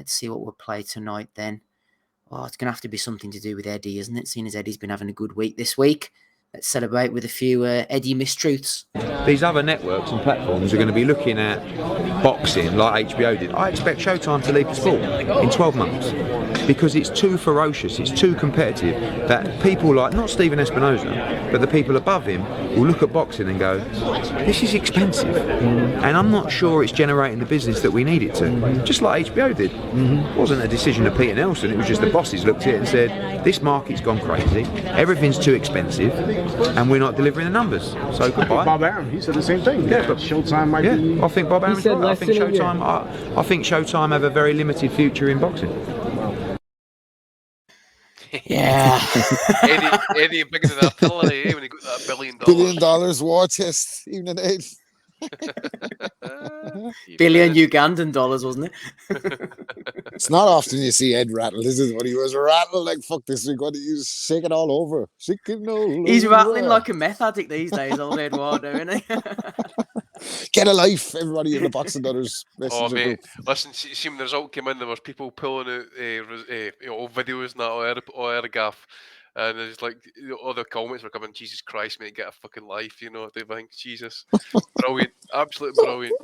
let's see what we'll play tonight then. Oh, it's going to have to be something to do with Eddie, isn't it? Seeing as Eddie's been having a good week this week. Let's celebrate with a few Eddie mistruths. These other networks and platforms are going to be looking at boxing like HBO did. I expect Showtime to leave the sport in 12 months because it's too ferocious, it's too competitive that people like, not Stephen Espinosa, but the people above him will look at boxing and go, this is expensive. And I'm not sure it's generating the business that we need it to. Just like HBO did. It wasn't a decision of Peter Nelson, it was just the bosses looked at it and said, this market's gone crazy, everything's too expensive, and we're not delivering the numbers. So goodbye. Bob Arum, he said the same thing. Yeah, but Showtime might be. I think Bob Aram's right. I think Showtime have a very limited future in boxing. Yeah. Eddie bigger than artillery when he got that $1 billion. $1 billion war chest, even at 8. Billion Ugandan dollars, wasn't it? It's not often you see Ed rattle. This is what he was rattled like. Fuck this! We're going to use shake it all over. Shake it all He's over. rattling like a meth addict these days, old Eduardo, isn't he? Get a life, everybody in the Boxing Brothers. Oh mate, listen. See when the result came in, there was people pulling out videos and that or gaff. And it's like all the comments were coming, Jesus Christ, mate, get a fucking life, you know. They think, Jesus, brilliant, absolutely brilliant.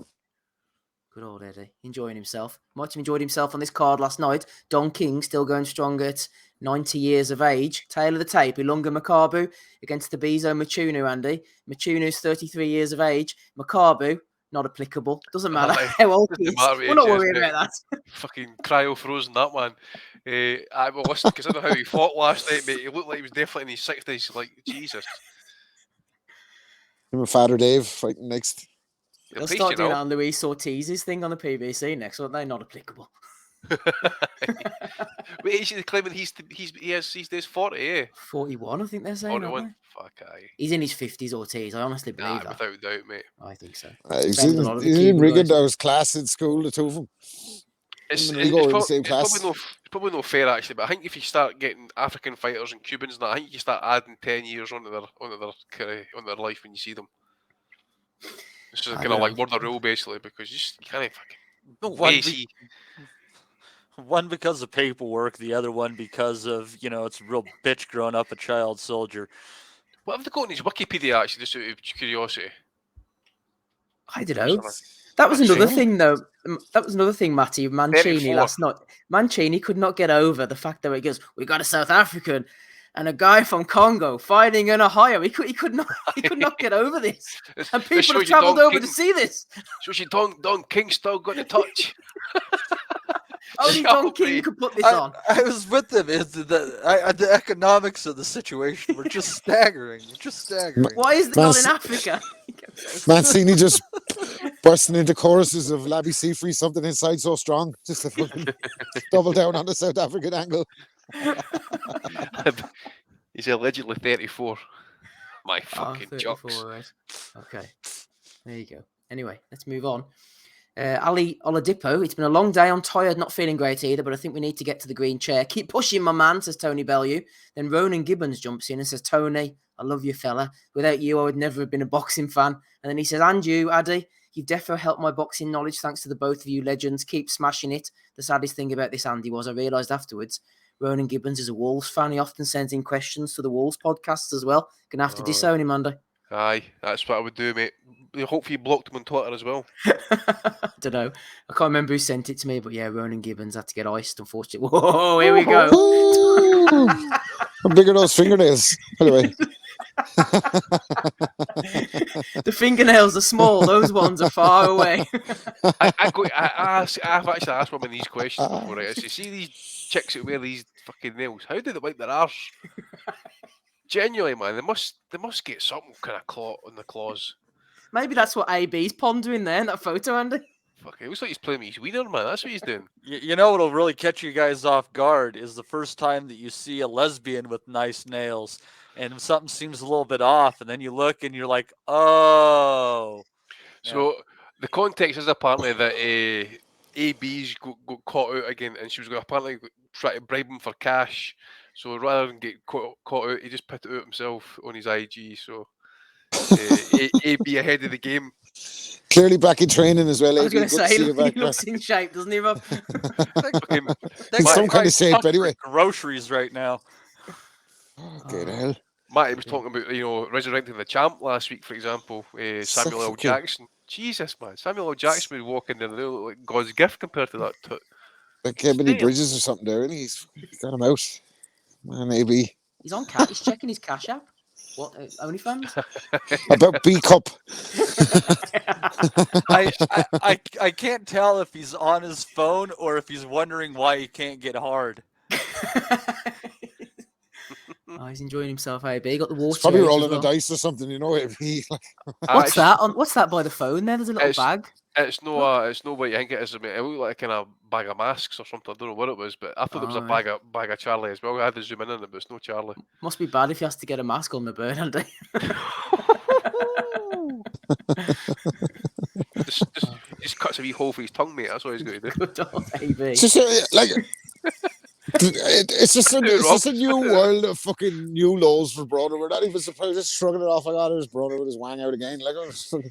Good old Eddie, enjoying himself. Might have enjoyed himself on this card last night. Don King still going strong at 90 years of age. Tail of the tape, Ilunga Makabu against the Bezo Machunu, Andy. Machunu's 33 years of age. Makabu, not applicable. Doesn't matter how old he is. We're not worried about that. Fucking cryo frozen, that man. I will listen, because I don't know how he fought last night, mate. He looked like he was definitely in his 60s. Like, Jesus. Him and Father Dave fighting next. They'll start doing that on Luis Ortiz's thing on the PBC next, aren't they? Not applicable. Wait, is he claiming he's 40, yeah? 41, I think they're saying. 41. Fuck, aye. He's in his 50s, Ortiz. I honestly believe that. Without doubt, mate. I think so. He's in Riggin. That was class in school, the two of them. It's probably no fair actually, but I think if you start getting African fighters and Cubans and that, I think you start adding 10 years onto their life when you see them. This is kind of like word of rule basically, because you can't fucking. One because of paperwork, the other one because of, it's a real bitch growing up a child soldier. What have they got in his Wikipedia actually, just out of curiosity? I don't know. That was another thing, though. That was another thing, Matty. Mancini last night. Mancini could not get over the fact that he goes, we got a South African and a guy from Congo fighting in Ohio. He could not get over this. And people have travelled over to see this. So Don King still got the touch. Only Don King could put this on. I was with them. The economics of the situation were just staggering. Why is it not in Africa? Mancini just bursting into choruses of Labby Seafree, something inside so strong. Just to fucking double down on the South African angle. He's allegedly 34. My fucking jocks. Right. Okay. There you go. Anyway, let's move on. Ali Oladipo, it's been a long day. I'm tired, not feeling great either, but I think we need to get to the green chair. Keep pushing, my man, says Tony Bellew. Then Ronan Gibbons jumps in and says, Tony, I love you, fella. Without you, I would never have been a boxing fan. And then he says, and you, Addy, you've definitely helped my boxing knowledge thanks to the both of you legends. Keep smashing it. The saddest thing about this, Andy, was I realised afterwards Ronan Gibbons is a Wolves fan. He often sends in questions to the Wolves podcasts as well. Gonna have to disown him, Andy. Aye, that's what I would do, mate. Hopefully you blocked him on Twitter as well. I don't know. I can't remember who sent it to me, but yeah, Ronan Gibbons had to get iced, unfortunately. Whoa, here we go. How big are those fingernails? Anyway. The fingernails are small. Those ones are far away. I've actually asked one of these questions before. Right? I say, see these chicks that wear these fucking nails. How do they wipe their arse? Genuinely, man, they must get something kind of claw on the claws. Maybe that's what AB's pondering there in that photo, Andy. Fuck, it looks like he's playing with his wiener, man. That's what he's doing. You know what'll really catch you guys off guard is the first time that you see a lesbian with nice nails, and something seems a little bit off, and then you look and you're like, oh. So the context is apparently that AB's got caught out again, and she was going to apparently try to bribe him for cash. So rather than get caught out, he just put it out himself on his IG. So AB ahead of the game. Clearly back in training as well. I was AB. going to Good to say, see you back. he looks in shape, doesn't he, Rob? That In some guy's kind of shape, stuffed with anyway. Groceries right now. Okay, the hell. Matty was talking about, resurrecting the champ last week, for example. Samuel L. fucking- Jackson. Jesus, man. Samuel L. Jackson would walk in there and they look like God's gift compared to that. Like Ebony Damn. Bridges or something there, and he's got him out. Man, AB. He's on cat. He's checking his cash app. What? OnlyFans? About B Cup. I can't tell if he's on his phone or if he's wondering why he can't get hard. Oh, he's enjoying himself, AB. He got the water. He's probably age as rolling well. a dice or something, you know. AB. What's that? What's that by the phone there? There's a little bag. It's no what you think it is. I mean, it looked like a kind of bag of masks or something. I don't know what it was, but I thought it was a Alright. bag of Charlie as well. I had to zoom in on it, but it's no Charlie. Must be bad if he has to get a mask on the bird, Andy. just cuts a wee hole for his tongue, mate. That's what he's going to do. Good old AB. It's just it's just a new world of fucking new lows for Broner. We're not even surprised, just shrugging it off. I got his Broner with his wang out again. Like, oh, fucking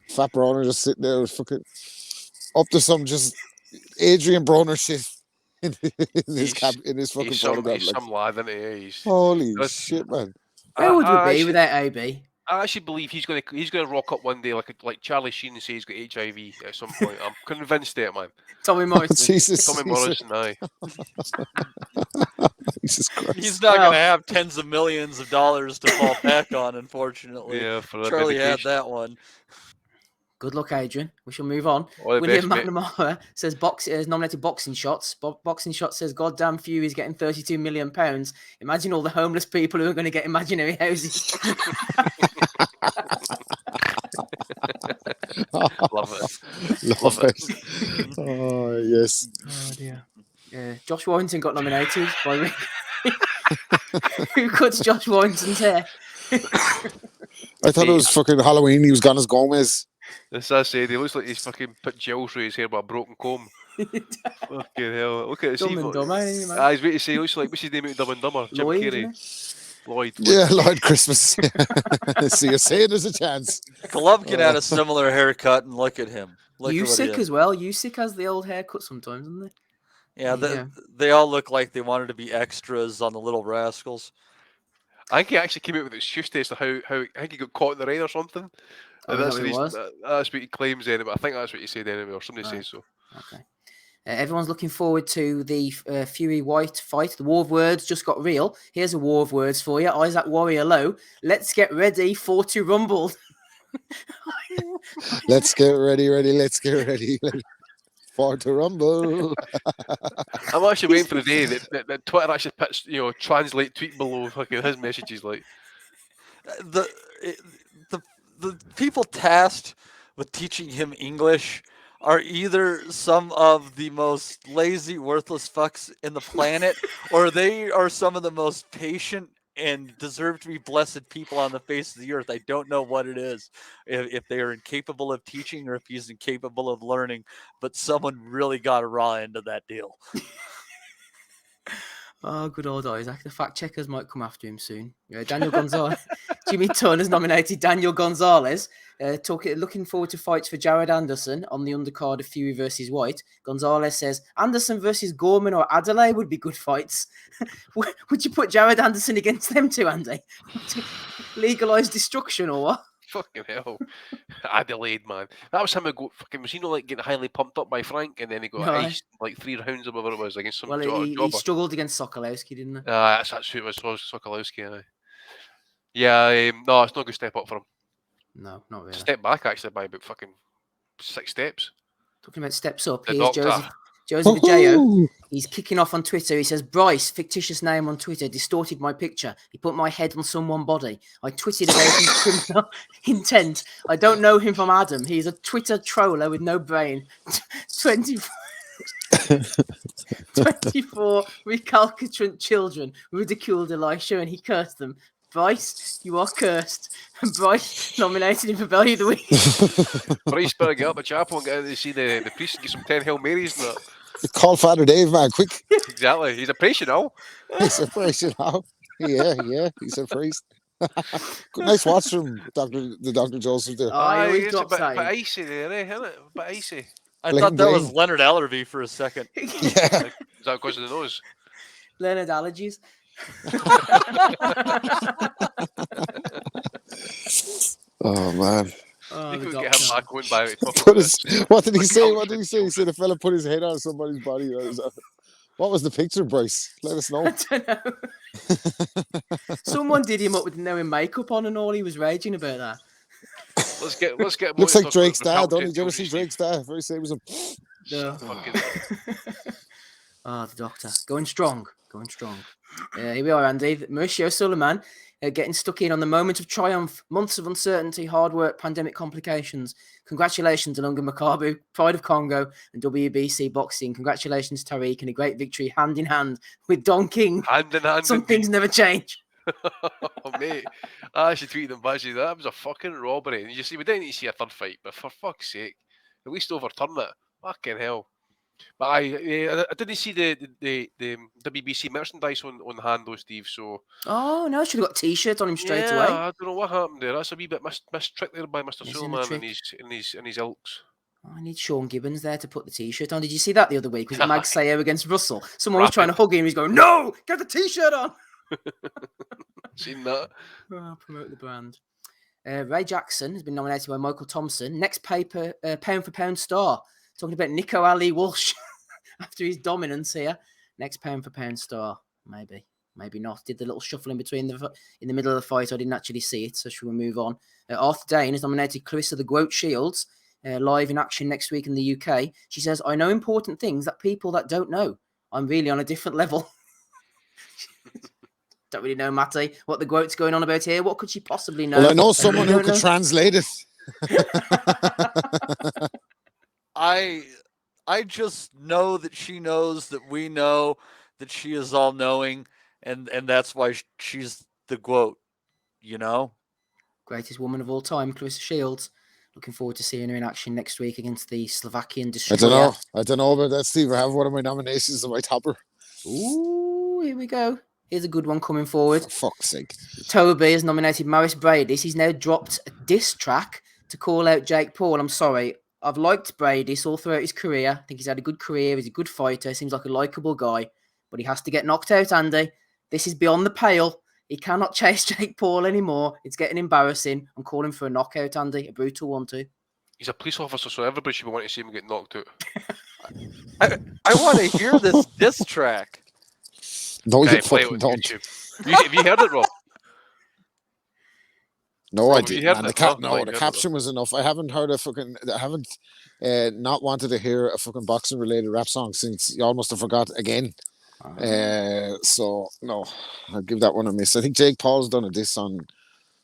fat Broner just sitting there, fucking up to some just Adrian Broner shit in his fucking He's photograph. some lad, isn't he? Holy shit, man! Where would we be without AB? I actually believe he's gonna rock up one day like Charlie Sheen and say he's got HIV at some point. I'm convinced of it, man. Tommy Morrison. Jesus, Tommy Morrison, aye. Jesus Christ. He's not going to have tens of millions of dollars to fall back on, unfortunately. Yeah, for Charlie had medication. that one. Good luck, Adrian. We shall move on. All the William best, mate. McNamara says has nominated Boxing Shots. Boxing Shots says, "Goddamn Fury's getting £32 million. Imagine all the homeless people who are going to get imaginary houses." Love it. Love it. Oh, yes. Oh, dear. Josh Warrington got nominated by Rick. Who cuts Josh Warrington's hair? I thought it was fucking Halloween. He was gone as Gomez. As I said, he looks like he's fucking put gel through his hair with a broken comb. Fucking hell. Look at Dumb and Dumber, ain't he, man? I was waiting to say, he looks like, what's his name out of Dumb and Dumber? Jim Lloyd, Carrey. Lloyd. Yeah, Lloyd Christmas. So you're saying there's a chance. Golovkin had a similar haircut, and look at him. Usyk as well. Usyk has the old haircut sometimes, doesn't he? Yeah, they all look like they wanted to be extras on the Little Rascals. I think he actually came out with an excuse as to how I think he got caught in the rain or something. Oh, That's what it was? That's what he claims anyway. I think that's what he said anyway, or somebody says so. Okay. Everyone's looking forward to the Fury White fight. The War of Words just got real. Here's a War of Words for you. Isaac Warrior Low. Let's get ready for to rumble. Let's get ready. Let's get ready. For to rumble. I'm actually waiting for the day that Twitter actually puts, translate tweet below fucking his messages like. The people tasked with teaching him English are either some of the most lazy, worthless fucks in the planet, or they are some of the most patient and deserve to be blessed people on the face of the earth. I don't know what it is, if they are incapable of teaching or if he's incapable of learning, but someone really got a raw end of that deal. Oh, good old Isaac. The fact checkers might come after him soon. Daniel Gonzalez. Jimmy Tunn has nominated Daniel Gonzalez. Looking forward to fights for Jared Anderson on the undercard of Fury versus White. Gonzalez says Anderson versus Gorman or Adelaide would be good fights. Would you put Jared Anderson against them two, Andy? Legalize destruction or what? Fucking hell. Adelaide, man. That was him was he not like getting highly pumped up by Frank and then he got iced like 3 rounds or whatever it was against some he struggled against Sokolowski, didn't he? That's who it was Sokolowski, aye. Yeah, no, it's not a good step up for him. No, not really. Step back actually by about fucking 6 steps. Talking about steps up, The here's doctor. Joseph Vijay. He's kicking off on Twitter. He says, Bryce, fictitious name on Twitter, distorted my picture. He put my head on someone's body. I tweeted about his criminal intent. I don't know him from Adam. He's a Twitter troller with no brain. 24 recalcitrant children ridiculed Elisha and he cursed them. Bryce, you are cursed. Bryce nominated him for Bellew of the Week. Bryce better get up the chapel and get in to see the priest and get some 10 Hail Marys and that. Call Father Dave, man, quick. Exactly. He's a priest, you know. He's a priest, you know. Yeah, he's a priest. Good, nice watch from Dr. Joseph there. Oh, he always it's a drops bit that in. icy there, isn't it? A bit icy. I Bling, thought that was bling. Leonard Ellerby for a second. Yeah. Is that because of the nose? Leonard allergies. Oh man. Oh, You the could get him doctor. back going by it. What did he say? What did he say? He said a fella put his head on somebody's body. What was the picture, Bryce? Let us know. I don't know. Someone did him up with no makeup on and all. He was raging about that. Let's get him Looks on like to talk Drake's about dad, don't he? repellent Did you ever technology, see Drake's dad? Very same as him. No. Fucking Oh, the doctor. Going strong. Going strong. Here we are, Andy. Mauricio Suleiman getting stuck in on the moment of triumph. Months of uncertainty, hard work, pandemic complications. Congratulations, Alunga Makabu, Pride of Congo, and WBC Boxing. Congratulations, Tariq, and a great victory hand in hand with Don King. hand in hand. Some things never change. Oh, mate, I actually tweeted him back. That was a fucking robbery. And you see, we didn't need to see a third fight, but for fuck's sake, at least overturn it. Fucking hell. But I didn't see the WBC merchandise on hand though, Steve. So Oh, no, should have got a T-shirt on him straight yeah, away. I don't know what happened there. That's a wee bit mistricked there by Mr. Missing the Suleiman trick. and his ilks. Oh, I need Sean Gibbons there to put the T-shirt on. Did you see that the other week? Was it Mag Sayer against Russell? Someone was trying to hug him. He's going, no, get the T-shirt on. Seen that? Oh, promote the brand. Ray Jackson has been nominated by Michael Thompson. Next paper, pound for pound star. Talking about Nico Ali Walsh after his dominance here. Next pound for pound star. Maybe not. Did the little shuffle in between in the middle of the fight. I didn't actually see it, so should we move on? Arthur Dane has nominated Clarissa the Goat Shields live in action next week in the UK. She says, I know important things that people that don't know. I'm really on a different level. Don't really know, Matty, what the Goat's going on about here. What could she possibly know? Well, I know someone who could translate it. I just know that she knows that we know that she is all knowing, and that's why she's the GOAT, you know? Greatest woman of all time, Clarissa Shields. Looking forward to seeing her in action next week against the Slovakian destroyer. I don't know about that, Steve. I have one of my nominations in my topper. Ooh, here we go. Here's a good one coming forward. For fuck's sake. Toby has nominated Maurice Brady. He's now dropped a diss track to call out Jake Paul. I'm sorry. I've liked Brady all throughout his career. I think he's had a good career. He's a good fighter. Seems like a likable guy. But he has to get knocked out, Andy. This is beyond the pale. He cannot chase Jake Paul anymore. It's getting embarrassing. I'm calling for a knockout, Andy. A brutal one, too. He's a police officer, so everybody should be wanting to see him get knocked out. I want to hear this diss track. No, you fucking don't. Have you heard it, Rob? No, I didn't. The caption was enough. I haven't heard I haven't not wanted to hear a fucking boxing related rap song since you almost have forgot again. So no, I'll give that one a miss. I think Jake Paul's done a diss on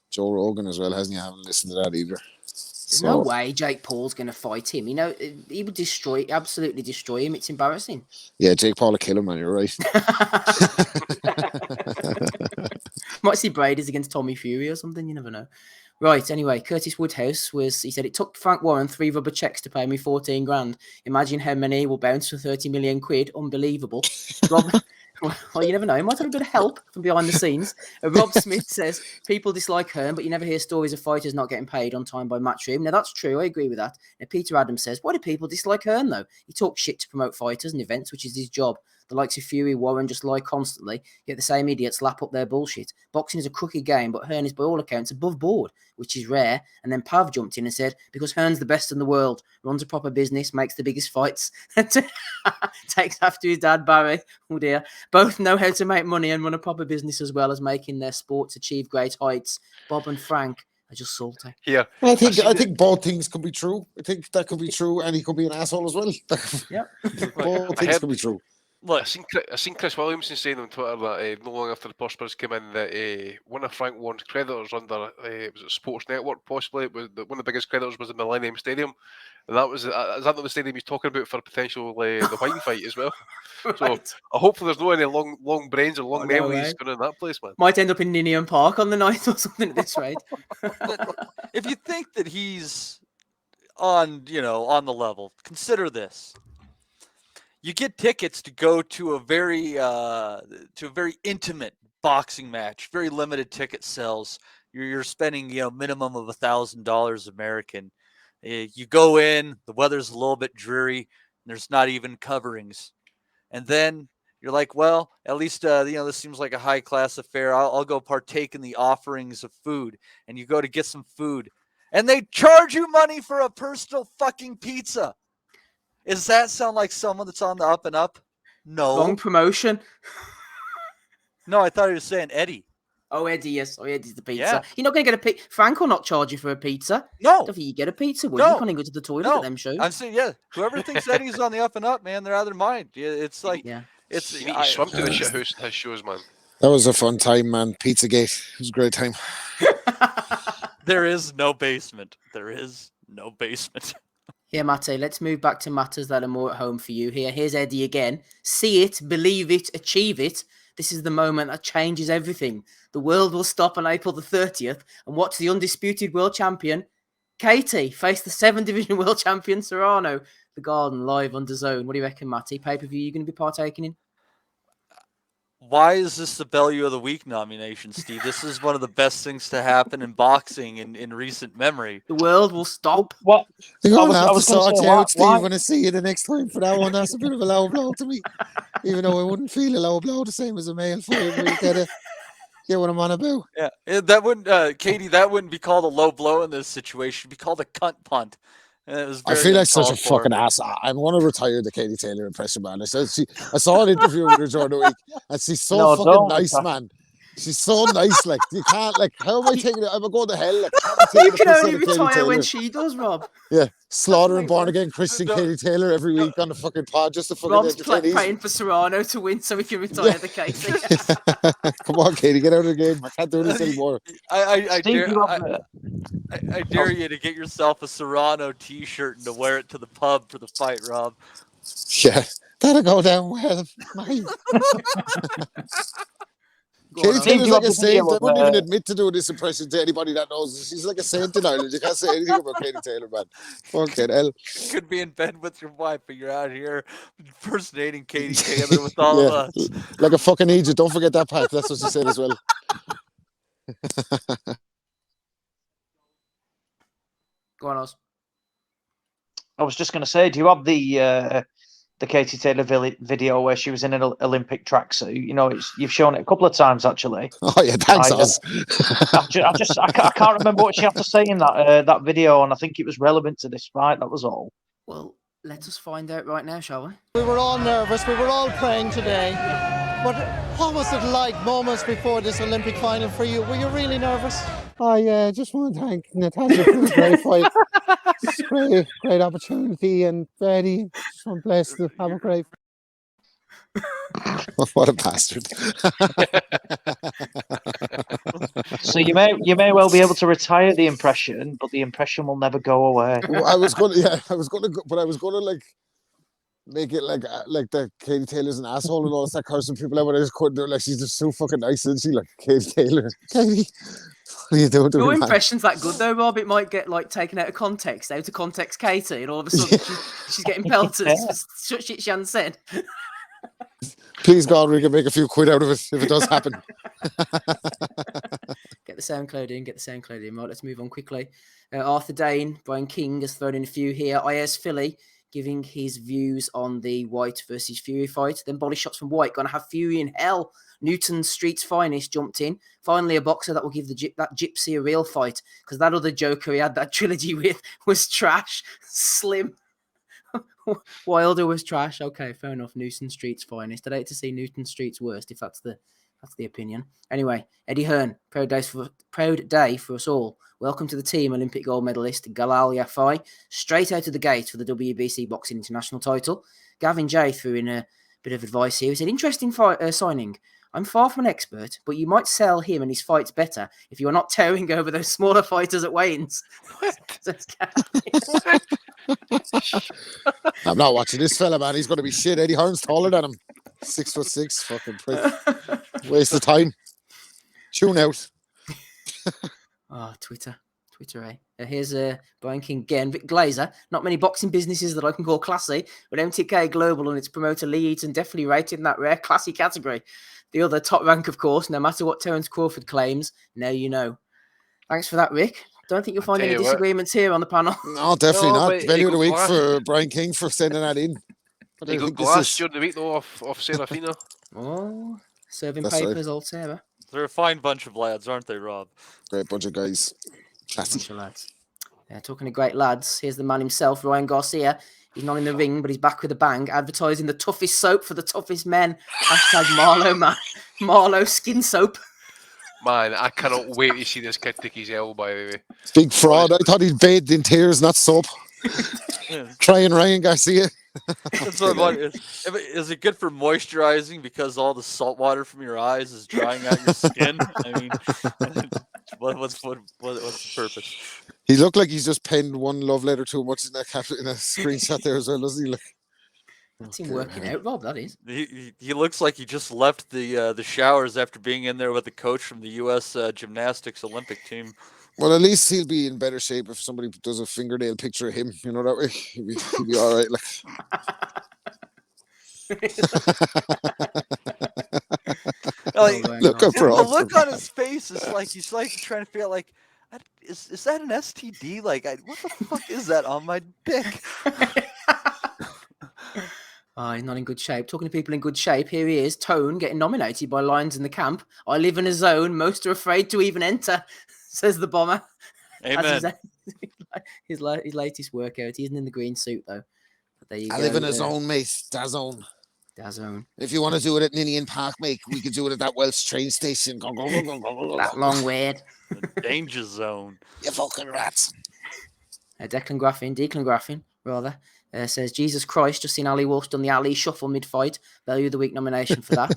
Joe Rogan as well, hasn't he? I haven't listened to that either. There's no way Jake Paul's going to fight him. You know, he would absolutely destroy him. It's embarrassing. Yeah, Jake Paul will kill him, man. You're right. Might see Brady's against Tommy Fury or something. You never know. Right. Anyway, Curtis Woodhouse he said, it took Frank Warren 3 rubber checks to pay me 14 grand. Imagine how many will bounce for 30 million quid. Unbelievable. Well, you never know. He might have a bit of help from behind the scenes. Rob Smith says, people dislike Hearn, but you never hear stories of fighters not getting paid on time by Matchroom. Now, that's true. I agree with that. Now, Peter Adams says, why do people dislike Hearn, though? He talks shit to promote fighters and events, which is his job. The likes of Fury, Warren just lie constantly, yet the same idiots lap up their bullshit. Boxing is a crooked game, but Hearn is by all accounts above board, which is rare. And then Pav jumped in and said, because Hearn's the best in the world, runs a proper business, makes the biggest fights, takes after his dad, Barry. Oh dear. Both know how to make money and run a proper business as well as making their sports achieve great heights. Bob and Frank are just salty. Yeah. I think both things could be true. I think that could be true, and he could be an asshole as well. Yeah. Both things could be true. Look, I seen Chris Williamson saying on Twitter that not long after the Puspers came in that one of Frank Warren's creditors under was it Sports Network possibly one of the biggest creditors was the Millennium Stadium, and that was is that not the stadium he's talking about for potential the Whiting fight as well? Right. So hopefully there's no any long brains or long memories going in that place, man. Might end up in Ninian Park on the night or something at this rate. If you think that he's on the level, consider this. You get tickets to go to a very intimate boxing match, very limited ticket sales. You're spending, minimum of $1,000 American. You go in, the weather's a little bit dreary, and there's not even coverings. And then you're like, well, at least, this seems like a high class affair. I'll go partake in the offerings of food. And you go to get some food, and they charge you money for a personal fucking pizza. Does that sound like someone that's on the up and up? No. Wrong promotion. No, I thought he was saying Eddie. Oh, Eddie, yes. Oh, Eddie's the pizza. Yeah. You're not going to get a pizza. Frank will not charge you for a pizza. No. I don't think you get a pizza, would you? You can't even go to the toilet at them shows. I'm saying, yeah. Whoever thinks Eddie's on the up and up, man, they're out of their mind. It's like, you need to swim to the shit house and have shows, man. That was a fun time, man. Pizzagate. It was a great time. There is no basement. There is no basement. Here, Matty, let's move back to matters that are more at home for you. Here's Eddie again. See it, believe it, achieve it. This is the moment that changes everything. The world will stop on April the 30th and watch the undisputed world champion, Katie, face the 7th Division world champion, Serrano. The Garden, live on DAZN. What do you reckon, Matty? Pay-per-view you're going to be partaking in? Why is this the Bellew of the Week nomination, Steve? This is one of the best things to happen in boxing in recent memory. The world will stop. What? You're going to have to sort you out, Steve, when I see you the next time for that one. That's a bit of a low blow to me. Even though I wouldn't feel a low blow the same as a male fight. You get what I'm on about. Yeah, that wouldn't, Katie, that wouldn't be called a low blow in this situation. It'd be called a cunt punt. I feel like such a fucking ass. I'm going to retire the Katie Taylor impression, man. I saw an interview with her during the week, and she's so fucking nice, man. She's so nice. Like, you can't, like, how am I taking it? I'm going to hell. Like, you can only retire when she does, Rob. Yeah, slaughtering born again Christian Katie Taylor every week on the fucking pod just to fucking Rob's praying for Serrano to win so he can retire the Katie. Come on, Katie, get out of the game. I can't do this anymore. I dare you to get yourself a Serrano t-shirt and to wear it to the pub for the fight, Rob. Yeah, that'll go down well. Katie Taylor's like a saint. I wouldn't even admit to doing this impression to anybody that knows her. She's like a saint in Ireland. You can't say anything about Katie Taylor, man. Fucking hell. You could be in bed with your wife, but you're out here impersonating Katie Taylor with all of us. Like a fucking Egypt. Don't forget that part. That's what she said as well. Go on, Oz. I was just going to say, do you have the Katie Taylor video where she was in an Olympic tracksuit? You know, you've shown it a couple of times actually. Oh yeah, thanks, Oz. I can't remember what she had to say in that video, and I think it was relevant to this fight. That was all. Well, let us find out right now, shall we? We were all nervous. We were all praying today. But what was it like moments before this Olympic final for you? Were you really nervous? I just want to thank Natasha for the great fight. It's great opportunity, and Freddie, just want blessed to have a great. What a bastard! So you may well be able to retire the impression, but the impression will never go away. Well, I was gonna like make it like that Katie Taylor's an asshole and all that cursing people out, but I just couldn't do it. Like, she's just so fucking nice, isn't she? Like, Katie Taylor. Katie, what are you doing? Your impression's that good though, Rob. It might get like taken out of context Katie, and all of a sudden she's getting pelted for shit she hadn't said. Please God, we can make a few quid out of it if it does happen. Get the SoundCloud in. Right, let's move on quickly. Arthur Dane, Brian King has thrown in a few here. IS Philly giving his views on the White versus Fury fight. Then body shots from White. Gonna have Fury in hell. Newton Street's finest jumped in. Finally, a boxer that will give that gypsy a real fight, because that other joker he had that trilogy with was trash. Slim. Wilder was trash. Okay, fair enough. Newton Street's finest. I'd hate to see Newton Street's worst if that's the opinion. Anyway, Eddie Hearn, proud day for us all. Welcome to the team, Olympic gold medalist Galal Yafai, straight out of the gate for the WBC Boxing International title. Gavin J threw in a bit of advice here. He said, interesting signing. I'm far from an expert, but you might sell him and his fights better if you're not tearing over those smaller fighters at weigh-ins. I'm not watching this fella, man. He's going to be shit. Eddie Hearn's taller than him. 6'6", fucking prick. Waste of time. Tune out. Oh, Twitter Twitter, eh? Here's Brian King again. Vic Glazer. Not many boxing businesses that I can call classy, but MTK Global and its promoter Lee Eaton definitely rated in that rare classy category. The other top rank, of course, no matter what Terence Crawford claims. Now you know. Thanks for that, Rick. Don't think you'll find any disagreements here on the panel. No, definitely not. Bellew of the week glass. for Brian King for sending that in. He got glass during the week though off Serafina. Oh, serving That's papers, right. old Sarah. They're a fine bunch of lads, aren't they, Rob? Great bunch of guys. Classy. Bunch of lads. Talking to great lads, here's the man himself, Ryan Garcia. He's not in the ring, but he's back with a bang, advertising the toughest soap for the toughest men. Hashtag Marlow skin soap. Man, I cannot wait to see this kid take his L, by the way. Big fraud. I thought he'd bathed in tears, not soap. Trying Ryan Garcia. That's what I'm wondering. Is it good for moisturizing because all the salt water from your eyes is drying out your skin? I mean, what's the purpose? He looked like he's just penned one love letter too much in that in a screenshot there as well, doesn't he? Look. That's him working out, Rob. That is. He looks like he just left the showers after being in there with the coach from the U.S. Gymnastics Olympic team. Well, at least he'll be in better shape if somebody does a fingernail picture of him. You know that way. He'll be all right. Like. The look on his face is like he's like trying to feel like, is that an STD? Like, what the fuck is that on my dick? Oh, he's not in good shape. Talking to people in good shape, here he is, Tone, getting nominated by Lions in the Camp. I live in a zone most are afraid to even enter, says the bomber. Amen. His latest workout. He isn't in the green suit, though. But there you go. I live in a zone, mate. Dazone. Dazone. If you want to do it at Ninian Park, mate, we could do it at that Welsh train station. That long weird. The danger zone. You fucking rats. Declan Graffin, rather. Says, Jesus Christ, just seen Ali Walsh done the Ali shuffle mid-fight. Value of the week nomination for that.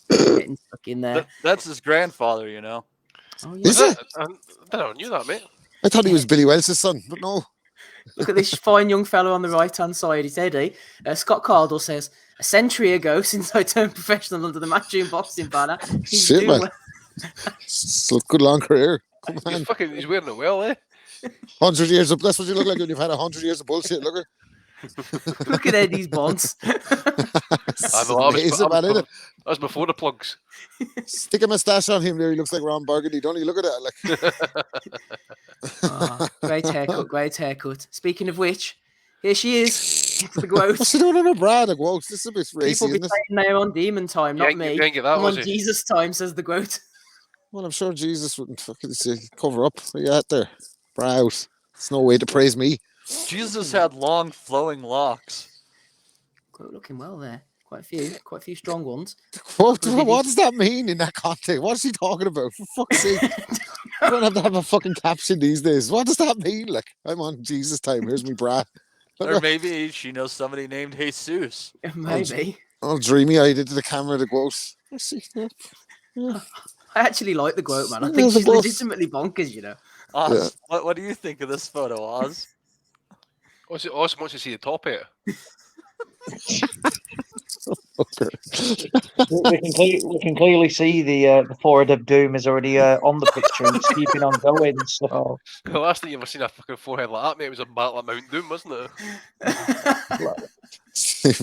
Getting stuck in there. That's his grandfather, you know. Oh, yeah. Is it? I never knew that, mate. I thought he was Billy Welsh's son, but no. Look at this fine young fellow on the right-hand side. He's Eddie. Scott Cardle says, a century ago, since I turned professional under the Matchroom boxing banner, he's Shit, doing man. Well. Good long career. Come on. He's wearing it well, eh? 100 years of, that's what you look like when you've had 100 years of bullshit. Look Look at Eddie's bonds. I know, that was before the plugs. Stick a moustache on him there. He looks like Ron Burgundy. Don't he? Look at that. Like. Great haircut. Speaking of which, here she is. The Gwoat. What's she doing in her bra? The Gwoat. This is a bit racy. People be saying they're on demon time, not me. You didn't get that, I'm was on it? Jesus time, says the Gwoat. Well, I'm sure Jesus wouldn't fucking say cover up. What you at there? Bra out. It's no way to praise me. Jesus had long flowing locks. Gwoat looking well there. Quite a few strong ones. What does that mean in that context? What is he talking about? For fuck's sake. You don't have to have a fucking caption these days. What does that mean? Like, I'm on Jesus time. Here's me bra. Or maybe she knows somebody named Jesus. Maybe. Oh, dreamy eyed into the camera, the Gwoat. I actually like the Gwoat, man. I think she's legitimately bonkers, you know. Oz, what do you think of this photo, Oz? Oz wants to see the top of it. we can clearly see the forehead of doom is already on the picture and it's keeping on going. So The last thing you ever seen a fucking forehead like that, mate, was a battle at Mount Doom, wasn't it? It's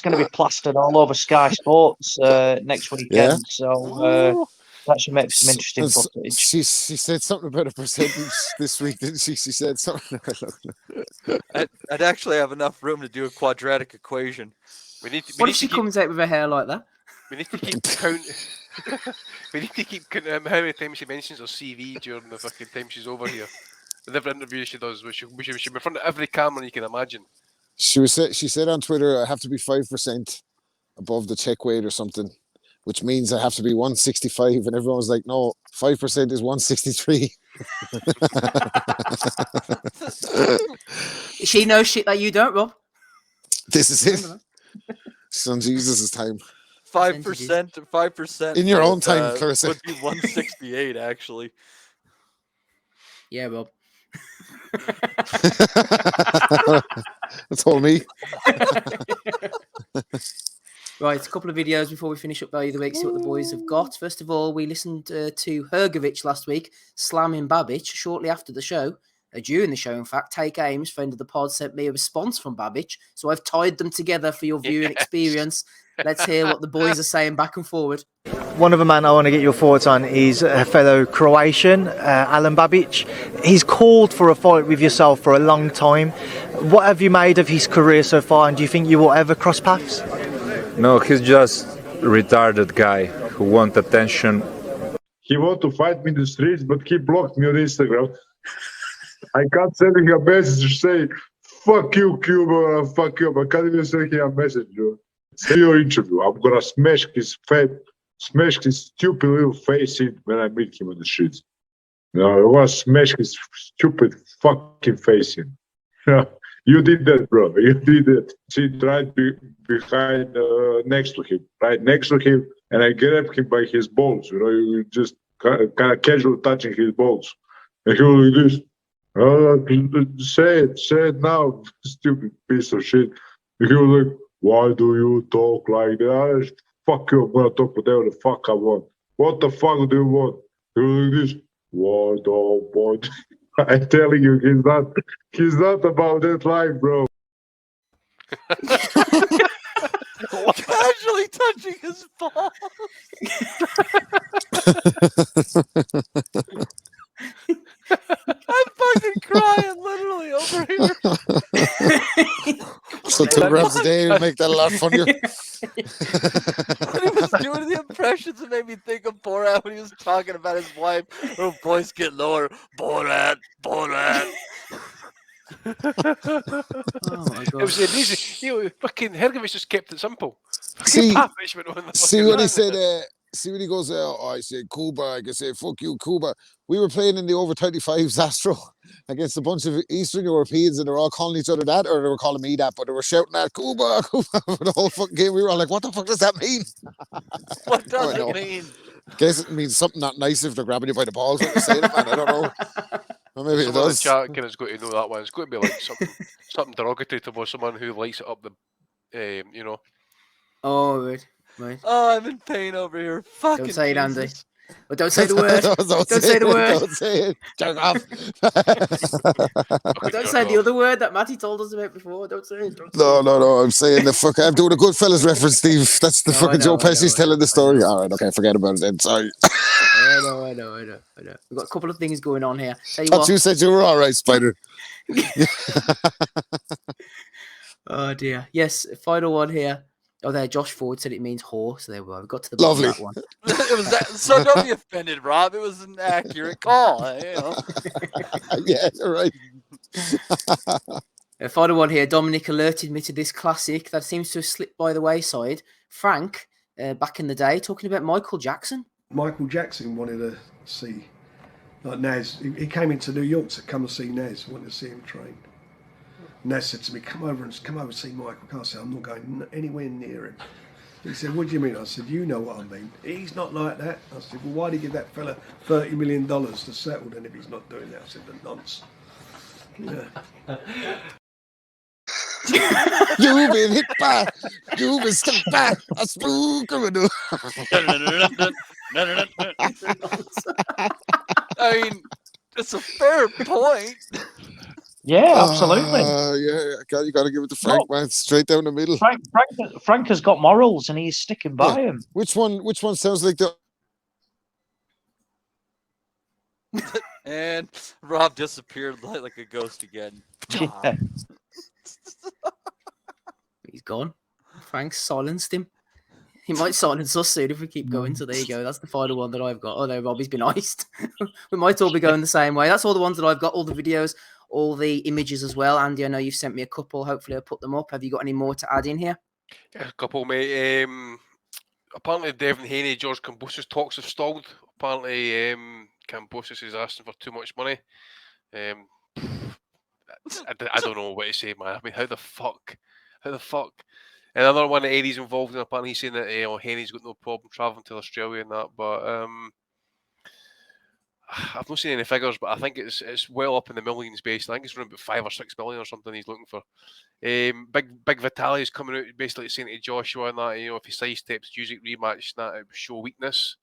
gonna be plastered all over Sky Sports next weekend. Yeah. So that should make some interesting footage. She said something about a percentage this week, didn't she? She said something. I'd actually have enough room to do a quadratic equation. What if she comes out with her hair like that? We need to keep count. We need to keep counting how many times she mentions her CV during the fucking time she's over here. With every interview she does, we should be in front of every camera you can imagine. She said on Twitter, I have to be 5% above the check weight or something, which means I have to be 165. And everyone was like, no, 5% is 163. She knows shit that you don't, Rob. This is it. It's on Jesus' time. 5%. In your own time, Clarissa. Would be 168, actually. Yeah, Rob. That's all me. Right, a couple of videos before we finish up Value of the Week, see what the boys have got. First of all, we listened to Hergovich last week, slamming Babich. Shortly after the show, during the show, in fact, Take Ames, friend of the pod, sent me a response from Babich. So I've tied them together for your viewing experience. Let's hear what the boys are saying back and forward. One other man I want to get your thoughts on is a fellow Croatian, Alan Babich. He's called for a fight with yourself for a long time. What have you made of his career so far, and do you think you will ever cross paths? No, he's just a retarded guy who wants attention. He wanted to fight me in the streets, but he blocked me on Instagram. I can't send him a message say, fuck you, Cuba, fuck you. I can't even send him a message, bro. See your interview. I'm gonna smash his stupid little face in when I meet him on the streets. No, I want to smash his stupid fucking face in. You did that, bro. You did it. She tried behind, next to him, right next to him, and I grabbed him by his balls. You know, you just kind of casual touching his balls, and he was like this. Say it now, stupid piece of shit. And he was like, why do you talk like that? Fuck you, I'm gonna talk whatever the fuck I want. What the fuck do you want? He was like this. What the what? I'm telling you, he's not about that life, bro. Casually touching his balls. I'm fucking crying literally over here. So 2 grams a day would make that a lot funnier. When he was doing the impressions, it made me think of Borat when he was talking about his wife. Her voice get lower. Borat. Oh my god! It was amazing. You know, fucking Hergovich just kept it simple. See what he said. said. See when he goes, I say Cuba, I can say fuck you, Cuba. We were playing in the over 35s Astro against a bunch of Eastern Europeans, and they were all calling each other that, or they were calling me that, but they were shouting at Cuba for the whole fucking game. We were all like, what the fuck does that mean? What does it mean? I guess it means something not nice if they're grabbing you by the balls when they're saying it, man. I don't know. Or maybe it does. The chat kind of's got to know that one. It's got to be like something derogatory towards someone who lights it up the, you know. Oh, right. Oh, I'm in pain over here. Fucking Don't say it, Andy. Jesus. But don't say the word. Don't say the word. Don't say it. Jerk off. Don't say the other word that Matty told us about before. Don't say it. No. I'm saying the fuck. I'm doing a Goodfellas reference, Steve. That's the fucking Joe Pesci's telling the story. All right, okay, forget about it then. Sorry. I know. We've got a couple of things going on here. Tell you what. You said you were all right, Spider. Oh dear. Yes, final one here. Oh, there. Josh Ford said it means whore. So there we are. We got to the lovely of that one. It was that, so don't be offended, Rob. It was an accurate call. You know. Yeah, you're right. A final one here. Dominic alerted me to this classic that seems to have slipped by the wayside. Frank, back in the day, talking about Michael Jackson. Michael Jackson wanted to see, like Naz. He came into New York to come and see Naz. Wanted to see him train. Naz said to me, come over and see Michael. I said, I'm not going anywhere near him. He said, what do you mean? I said, you know what I mean. He's not like that. I said, well, why did you give that fella $30 million to settle then if he's not doing that? I said, the nonce. Yeah. You've been hit by, you've been stuck by a spook criminal. I mean, it's a fair point. Yeah, absolutely. Yeah, you got to give it to Frank, man. Straight down the middle. Frank has got morals, and he's sticking by him. Which one sounds like the? And Rob disappeared like a ghost again. Yeah. He's gone. Frank silenced him. He might silence us soon if we keep going. So there you go. That's the final one that I've got. Oh no, Robbie's been iced. We might all be going the same way. That's all the ones that I've got. All the videos, all the images as well. Andy, I know you've sent me a couple. Hopefully I'll put them up. Have you got any more to add in here? Yeah, a couple, mate. Apparently Devin Haney, George Kambosos talks have stalled. Apparently Kambosos is asking for too much money. I don't know what to say, man. I mean, how the fuck? And another one that Eddie's involved in, apparently he's saying that Haney's got no problem travelling to Australia and that, but I've not seen any figures, but I think it's well up in the millions based. I think it's around about 5 or 6 million or something he's looking for. Big Vitaly's coming out basically saying to Joshua and that, if he sidesteps Usyk rematch, that it would show weakness.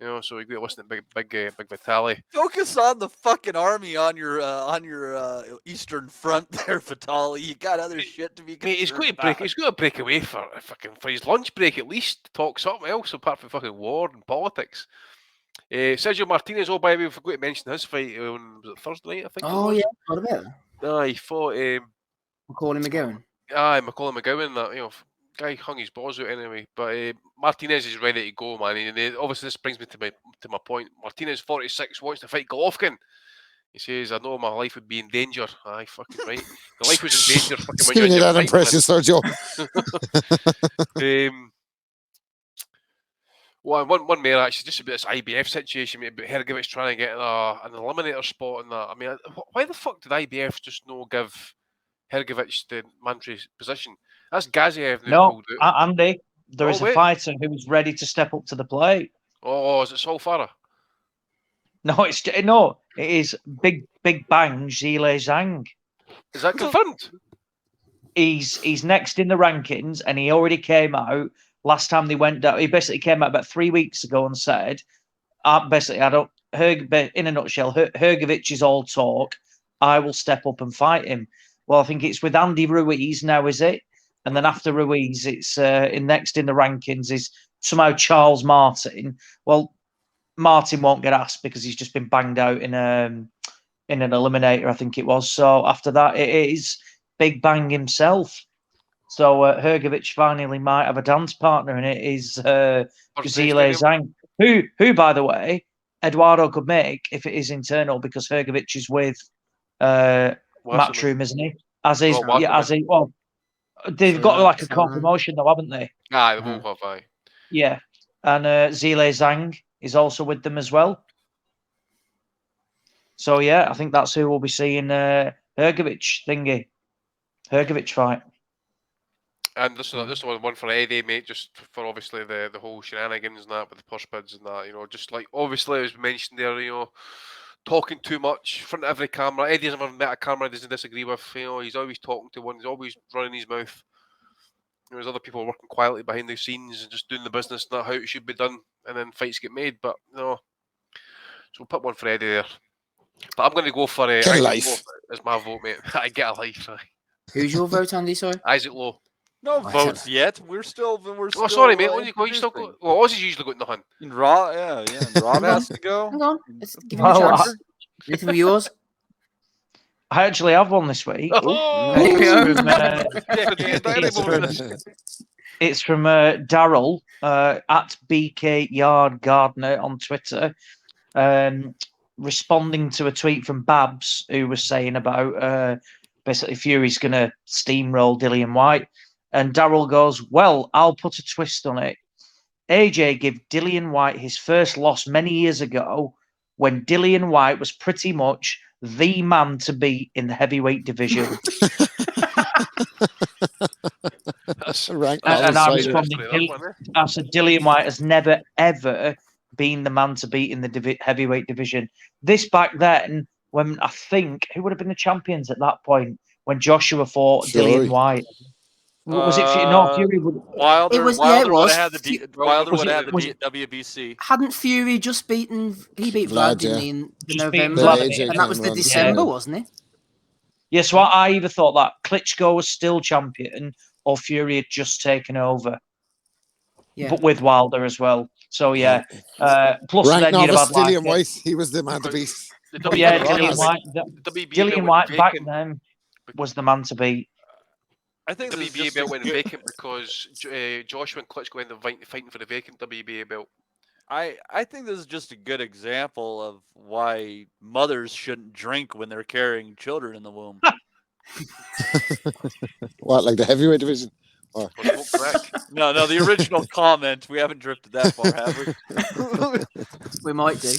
So you got to listen to Big Vitaly. Focus on the fucking army on your Eastern Front there, Vitaly. You got other shit to be concerned about. He's got to break away for his lunch break at least. Talk something else apart from fucking war and politics. Sergio Martinez. Oh, by the way, we forgot to mention his fight on Thursday night. I think. Oh yeah, what about that? He fought Macaulay McGowan. Macaulay McGowan. That guy hung his balls out anyway. But Martinez is ready to go, man. And obviously, this brings me to my point. Martinez, 46, wants to fight Golovkin. He says, "I know my life would be in danger." Aye, fucking right. The life was in danger. Fucking when you're that impression, Sergio. One more actually, just about this IBF situation, mate, about Hergovich trying to get an eliminator spot and that. I mean, why the fuck did IBF just not give Hergovich the mandatory position? That's Gaziev now pulled out. Andy, there is a fighter who is ready to step up to the plate. Oh, is it Saul Farah? No, it is Big Bang Zile Zhang. Is that confirmed? He's next in the rankings, and he already came out last time they went down. He basically came out about 3 weeks ago and said, basically, in a nutshell, Hergovich is all talk. I will step up and fight him. Well, I think it's with Andy Ruiz now, is it? And then after Ruiz, it's next in the rankings is somehow Charles Martin. Well, Martin won't get asked because he's just been banged out in an eliminator, I think it was. So after that, it is Big Bang himself. So Hergovich finally might have a dance partner, and it is Zile Zhang, who, by the way, Eduardo could make if it is internal because Hergovich is with Matchroom, isn't he? Well, they've got like a co-promotion though, haven't they? Aye, they both have, aye. Yeah, and Zile Zhang is also with them as well. So yeah, I think that's who we'll be seeing Hergovich fight. And this is one for Eddie, mate, just for obviously the whole shenanigans and that with the push bids and that, just like obviously as mentioned there, talking too much in front of every camera. Eddie's never met a camera he doesn't disagree with. He's always talking to one. He's always running his mouth. There's other people working quietly behind the scenes and just doing the business, not how it should be done, and then fights get made. But no, so we'll put one for Eddie there. But I'm going to go for get a life. As my vote, mate. I get a life. Who's your vote, Andy? Sorry, Isaac Lowe. No votes yet. We're still. Oh, sorry, mate. When you still go? Well, Aussie's usually got nothing. In Raw, yeah. Rob has to go. Hang on, let's give him a chance. Anything with yours? I actually have one this week. Oh, it's from Daryl at BK Yard Gardener on Twitter, responding to a tweet from Babs who was saying about basically Fury's going to steamroll Dillian White. And Daryl goes, well, I'll put a twist on it. AJ gave Dillian White his first loss many years ago when Dillian White was pretty much the man to beat in the heavyweight division. And I responded, I said, Dillian White has never, ever been the man to beat in the heavyweight division. This back then, when I think, who would have been the champions at that point, when Joshua fought Dillian White? Was it Fury? Wilder? Wilder would have had the WBC. Hadn't Fury just beaten? He beat Vlad, didn't he, in November? And that was the December, wasn't it? Yeah, so I either thought that Klitschko was still champion or Fury had just taken over. Yeah. But with Wilder as well. So yeah. Plus then you'd have had Dillian White. He was the man to beat. Yeah, Dillian White back then was the man to beat. I think the WBA belt went vacant because Joshua and Klitschko ended up fighting for the vacant WBA belt. I think this is just a good example of why mothers shouldn't drink when they're carrying children in the womb. What, like the heavyweight division? Or... No, the original comment. We haven't drifted that far, have we? We might do.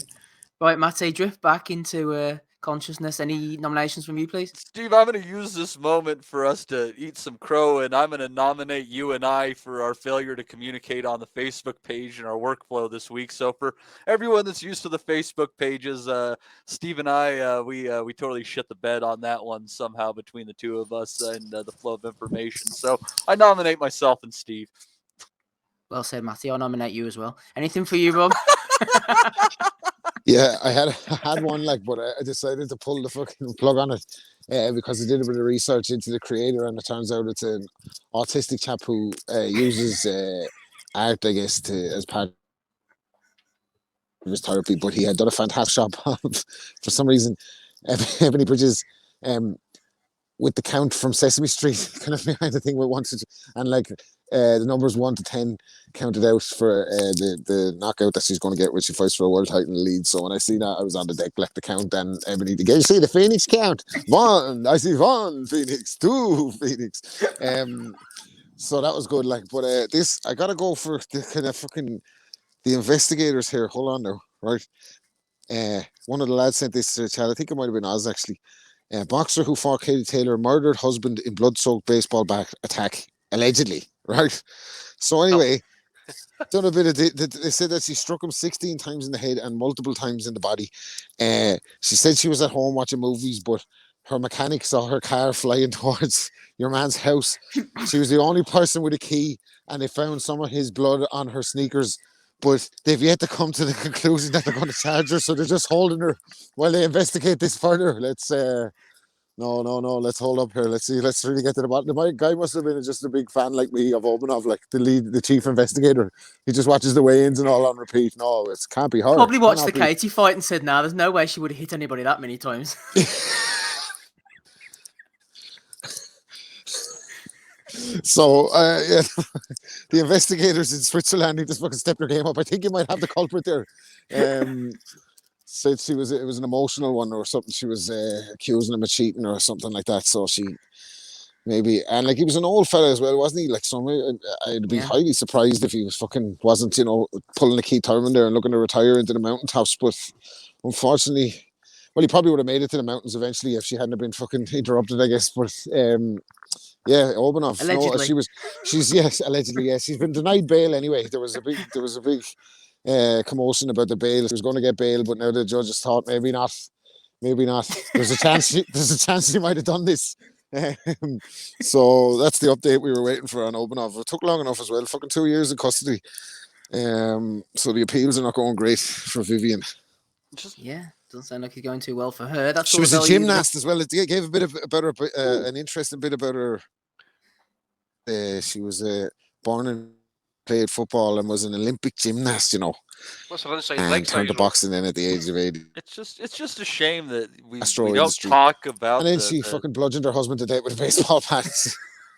Right, Matty, drift back into consciousness. Any nominations from you, please? Steve, I'm going to use this moment for us to eat some crow, and I'm going to nominate you and I for our failure to communicate on the Facebook page and our workflow this week. So for everyone that's used to the Facebook pages, Steve and I, we totally shit the bed on that one somehow between the two of us and the flow of information. So I nominate myself and Steve. Well said, Matty. I'll nominate you as well. Anything for you, Rob? Yeah, I had one, like, but I decided to pull the fucking plug on it because I did a bit of research into the creator, and it turns out it's an autistic chap who uses art, I guess, as part of his therapy. But he had done a fantastic job of, for some reason, Ebony Bridges with the count from Sesame Street kind of behind the thing we wanted, and like the numbers 1 to 10 counted out for the knockout that she's going to get when she fights for a world title in Leeds. So when I see that, I was on the deck, like the count, and Ebony, did you see the Phoenix count? 1, I see 1 Phoenix, 2 Phoenix. So that was good. Like, but this, I gotta go for the kind of fucking the investigators here. Hold on now, right? One of the lads sent this to the chat. I think it might have been Oz actually. Boxer who fought Katie Taylor murdered husband in blood-soaked baseball bat attack, allegedly, right? So anyway, done a bit of they said that she struck him 16 times in the head and multiple times in the body. She said she was at home watching movies, but her mechanic saw her car flying towards your man's house. She was the only person with a key, and they found some of his blood on her sneakers. But they've yet to come to the conclusion that they're going to charge her, so they're just holding her while they investigate this further. Let's no, let's hold up here. Let's see. Let's really get to the bottom. The guy must have been just a big fan like me of Obanov, like the chief investigator. He just watches the weigh-ins and all on repeat. No, it can't be her. Probably watched the Katie fight and said, "Nah, there's no way she would have hit anybody that many times." So, yeah, the investigators in Switzerland, he just fucking stepped their game up. I think you might have the culprit there. Said it was an emotional one or something. She was accusing him of cheating or something like that. So she maybe, and like he was an old fella as well, wasn't he? Like, so I'd be highly surprised if he wasn't, pulling a Keith Thurman there and looking to retire into the mountaintops. But unfortunately, well, he probably would have made it to the mountains eventually if she hadn't been fucking interrupted, I guess. But yeah, Obanov. Allegedly. No, she's yes, allegedly, yes. She's been denied bail anyway. There was a big commotion about the bail. She was going to get bail, but now the judges thought maybe not. There's a chance she might have done this. So that's the update we were waiting for on Obanov. It took long enough as well. Fucking 2 years in custody. So the appeals are not going great for Vivian. Yeah, doesn't sound like it's going too well for her. That's she was a gymnast as well. It gave a bit about her, an interesting bit about her. She was born and played football and was an Olympic gymnast, What's her inside and leg turned to size, boxing then at the age of 80. It's just a shame that we Astro don't industry. talk about. And then she fucking bludgeoned her husband to death with a baseball bat.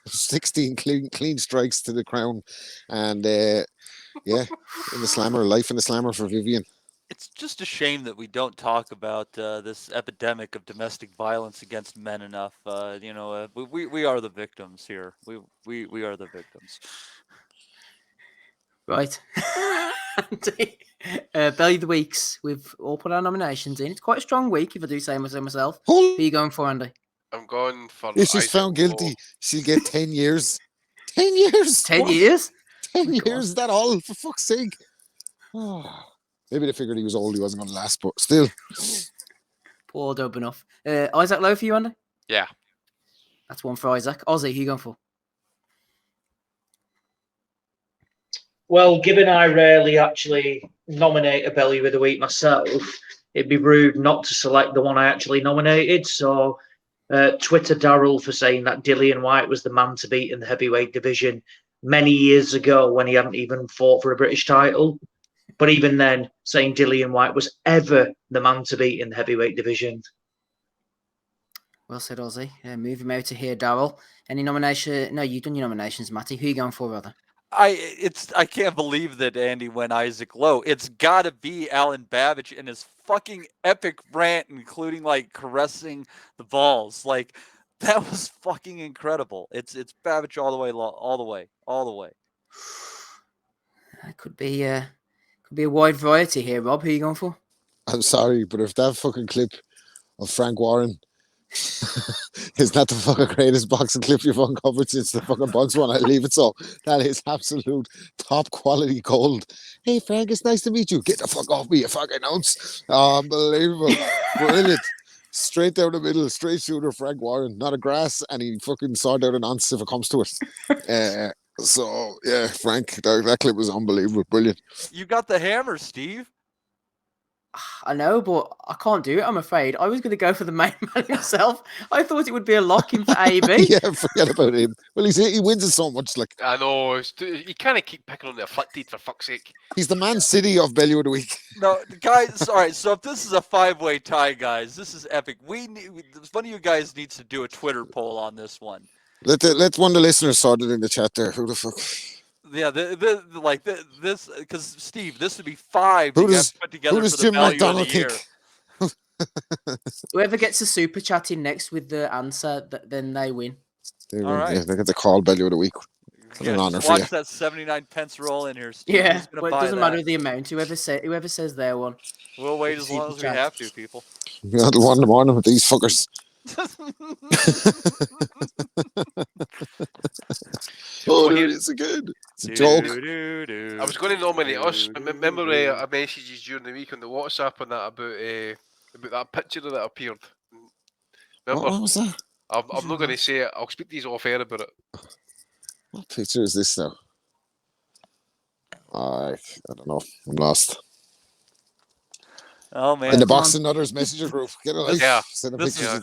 16 clean strikes to the crown, and yeah, in the slammer, life in the slammer for Vivian. It's just a shame that we don't talk about this epidemic of domestic violence against men enough. We are the victims here. We are the victims. Right. Belly of the Weeks. We've all put our nominations in. It's quite a strong week, if I do say so myself. Who are you going for, Andy? I'm going for. If she's found guilty, she'll get 10 years. 10 years? 10 years? 10 years? Is that all? For fuck's sake. Oh. Maybe they figured he was old, he wasn't going to last, but still. Poor Obanov. Isaac Lowe for you, Andy? Yeah. That's one for Isaac. Ozzy, who you going for? Well, given I rarely actually nominate a Bellew of the Week myself, it'd be rude not to select the one I actually nominated. So, Twitter Darryl for saying that Dillian Whyte was the man to beat in the heavyweight division many years ago when he hadn't even fought for a British title. But even then, saying Dillian Whyte was ever the man to beat in the heavyweight division. Well said, Ozzy. Moving over to here, Darryl. Any nomination? No, you've done your nominations, Matty. Who are you going for, rather? I can't believe that Andy went Isaac Lowe. It's got to be Alan Babich and his fucking epic rant, including like caressing the balls. Like that was fucking incredible. It's Babich all the way. That could be a wide variety here, Rob. Who are you going for? I'm sorry, but if that fucking clip of Frank Warren. Is that the fucking greatest boxing clip you've uncovered since the fucking Bugs one? I leave it so. That is absolute top quality gold. Hey Frank, it's nice to meet you. Get the fuck off me, you fucking ounce. Unbelievable. Brilliant. Straight down the middle, straight shooter Frank Warren. Not a grass, and he fucking sawed out an ounce if it comes to it. So yeah, Frank, that clip was unbelievable. Brilliant. You got the hammer, Steve. I know, but I can't do it, I'm afraid. I was going to go for the main man himself. I thought it would be a lock-in for AB. Yeah, forget about him. Well, he wins it so much. Like I know. You can't keep picking on the afflicted, for fuck's sake. He's the Man City of Bellew of the Week. No, guys, all right, so if this is a 5-way tie, guys, this is epic. One of you guys needs to do a Twitter poll on this one. Let one of the listeners sort it in the chat there. Who the fuck? Yeah, this because Steve, this would be 5 Who to does, get put together who does for the Jim value McDonald of the year. think? Whoever gets a super chat in next with the answer, then they win. They All right. Yeah, they get the call Bellew of the Week. What an honor for you. Watch that 79 pence roll in here, Steve. Yeah, Who's gonna well, it buy doesn't that? matter the amount. Whoever says their one. We'll wait as long as we have to, people. You're not the 1 in the morning with these fuckers. Oh, there it is again. It's a joke. I was going to nominate us. Remember I messaged you during the week on the WhatsApp and that about that picture that appeared. Remember? What was that? I'm not going to say it. I'll speak to you off air about it. What picture is this now? I don't know. I'm lost. Oh man! In the Boxing Nutters messenger group. Get a life. Yeah. Send a This picture.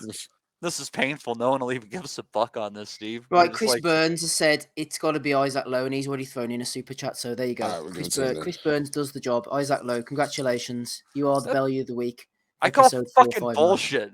This is painful. No one will even give us a buck on this, Steve. Right, We're Chris just Burns has said it's got to be Isaac Lowe, and he's already thrown in a super chat. So there you go. Chris Burns does the job. Isaac Lowe, congratulations. You are the Bellew of the Week. I call Episode fucking 459. bullshit.